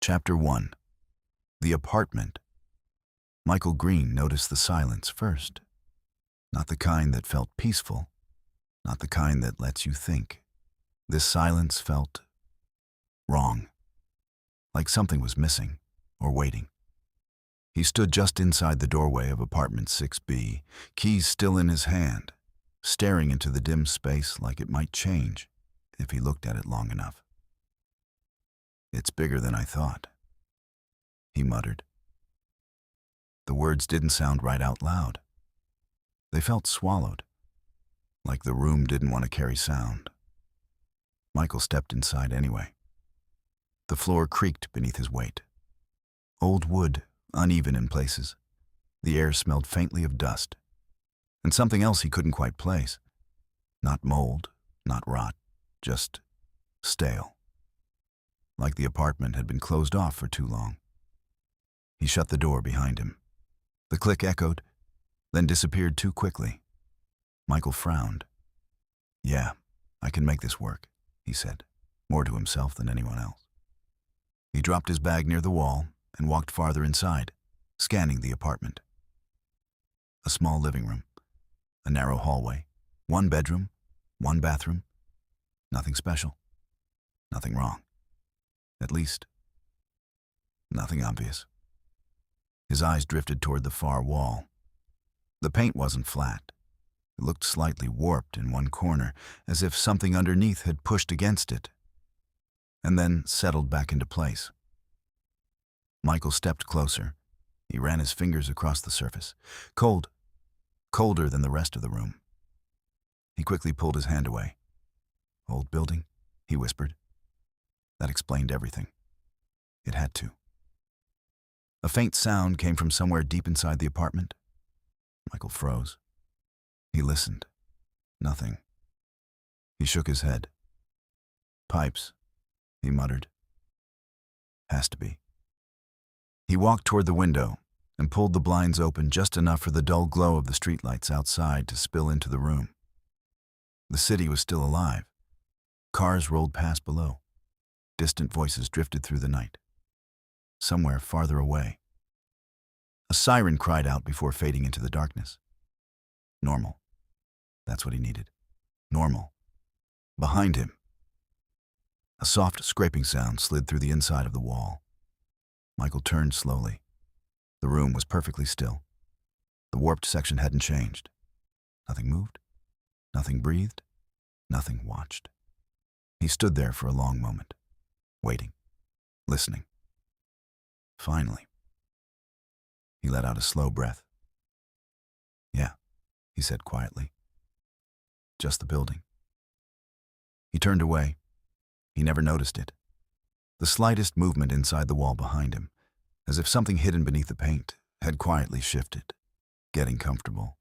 Chapter 1. The Apartment. Michael Green noticed the silence first. Not the kind that felt peaceful, not the kind that lets you think. This silence felt wrong, like something was missing or waiting. He stood just inside the doorway of apartment 6B, keys still in his hand, staring into the dim space like it might change if he looked at it long enough. "It's bigger than I thought," he muttered. The words didn't sound right out loud. They felt swallowed, like the room didn't want to carry sound. Michael stepped inside anyway. The floor creaked beneath his weight. Old wood, uneven in places. The air smelled faintly of dust. And something else he couldn't quite place. Not mold, not rot, just stale. Like the apartment had been closed off for too long. He shut the door behind him. The click echoed, then disappeared too quickly. Michael frowned. "Yeah, I can make this work," he said, more to himself than anyone else. He dropped his bag near the wall and walked farther inside, scanning the apartment. A small living room, a narrow hallway, one bedroom, one bathroom. Nothing special, nothing wrong. At least, nothing obvious. His eyes drifted toward the far wall. The paint wasn't flat. It looked slightly warped in one corner, as if something underneath had pushed against it, and then settled back into place. Michael stepped closer. He ran his fingers across the surface. Cold, colder than the rest of the room. He quickly pulled his hand away. "Old building," he whispered. That explained everything. It had to. A faint sound came from somewhere deep inside the apartment. Michael froze. He listened. Nothing. He shook his head. "Pipes," he muttered. "Has to be." He walked toward the window and pulled the blinds open just enough for the dull glow of the streetlights outside to spill into the room. The city was still alive. Cars rolled past below. Distant voices drifted through the night. Somewhere farther away. A siren cried out before fading into the darkness. Normal. That's what he needed. Normal. Behind him. A soft scraping sound slid through the inside of the wall. Michael turned slowly. The room was perfectly still. The warped section hadn't changed. Nothing moved. Nothing breathed. Nothing watched. He stood there for a long moment, waiting, listening. Finally, he let out a slow breath. "Yeah," he said quietly. "Just the building." He turned away. He never noticed it. The slightest movement inside the wall behind him, as if something hidden beneath the paint, had quietly shifted, getting comfortable.